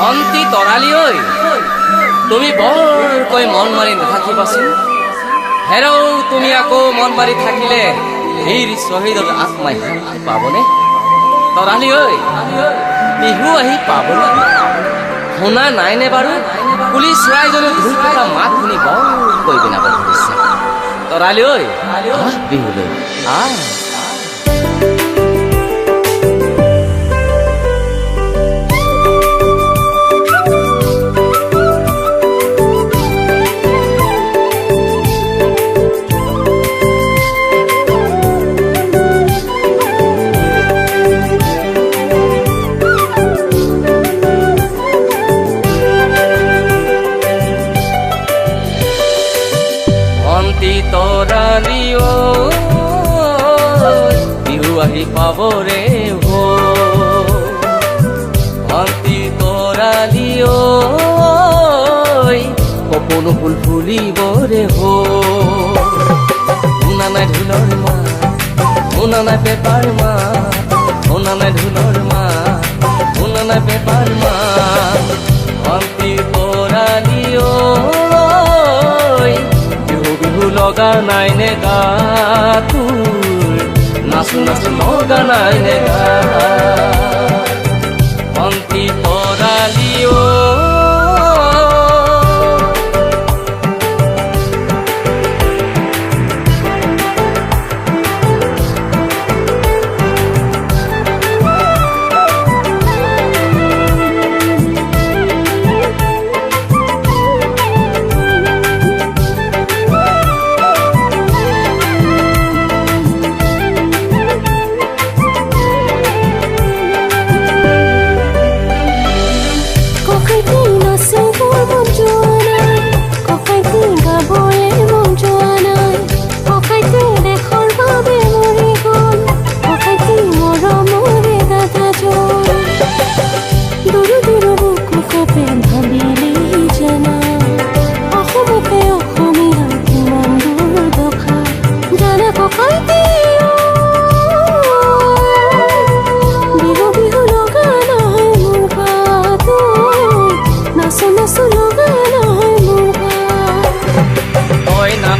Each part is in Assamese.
ভন্টি তৰালি ঐ, তুমি বৰকৈ মন মাৰি নাথাকিবাচোন। হেৰৌ তুমি আকৌ মন মাৰি থাকিলে বীৰ শ্বহীদৰ আত্মাই শান্তি পাবনে? তৰালি ঐ, বিহু আহি পাবলৈ শুনা নাইনে বাৰু? কুলি চৰাইজনী ধুই থকা মাত শুনি বৰকৈ বিনাব ধৰিছে। তৰালি ঐ, বিহুলৈ আহ। তৰালি ঐ, বিহু আহি পাবৰে হো। ভন্টি তৰালি ঐ, কপৌ ফুল ফুলিবৰে হো। শুনা নাই ঢোলৰ মাত, শুনা নাই পেপাৰ মাত, শুনা নাই ঢোলৰ মাত, শুনা নাই পেপাৰ মাত। ভন্টি তৰালি ঐ, বিহু লগা নাইনে গা তোৰ, নাচো নাচো লগা নাইনে গা। ভন্টি তৰালি ঐ,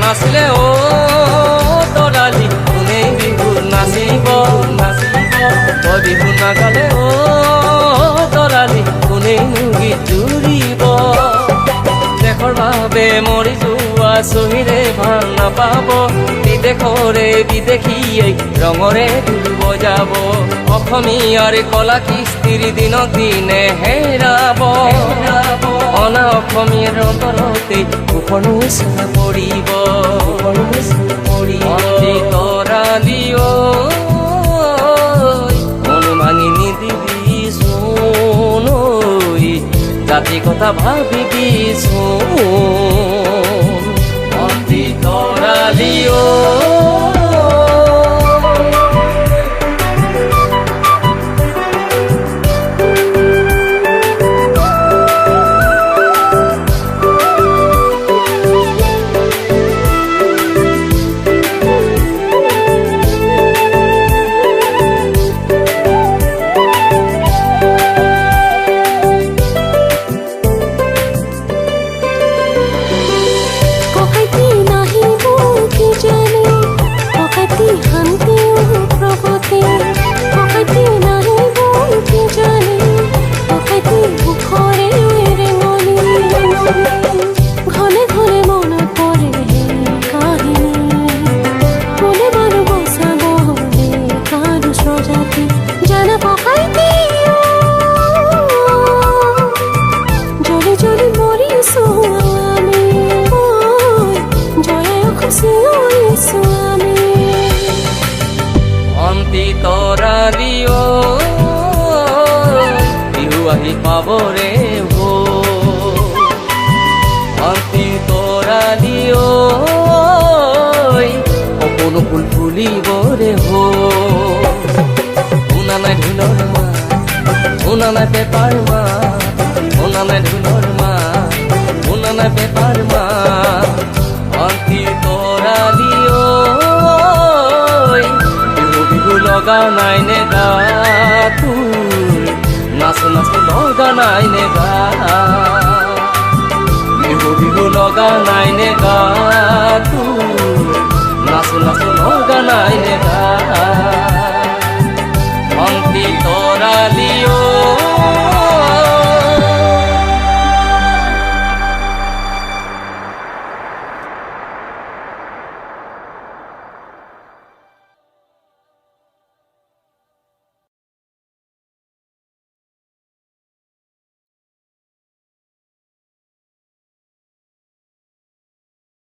নাচিলে ও তৰালি কোনে বিহু নাচিব নাচিব। তই বিহু নাগালে ও তৰালি কোনেনো গীত জুৰিব। দেশৰ বাবে মৰি যোৱা শ্বহীদে ভাল নাপাব, বিদেশৰে বিদেশীয়ে ৰঙৰে ঢোল বজাব। অসমীয়াৰ কলা কৃষ্টিৰ দিনক দিনে হেৰাব। অনা অসমীয়াৰ অন্তৰতে উফনো চাহ পৰিব। ভন্টি তৰালি ঐ, মন ভাঙি নিদিবি চোন ঐ, জাতি কথা ভাবিবি চোন। ভন্টি তৰালি ঐ, ভন্টি তৰালি ঐ, বিহু আহি পাবৰে হো। ভন্টি তৰালি ঐ, কপৌ ফুল ফুলিবৰে হো। শুনা নাই ঢোলৰ মাত, শুনা নাই পেপাৰ মাত, শুনা নাই ঢোলৰ মাত, শুনা নাই পেপাৰ মাত। ভন্টি তৰালি ঐ, বিহু লগা নাইনে গা তোৰ, নাচো নাচো লগা নাইনে গা। তু নাচো নাচো নগানাই নেগা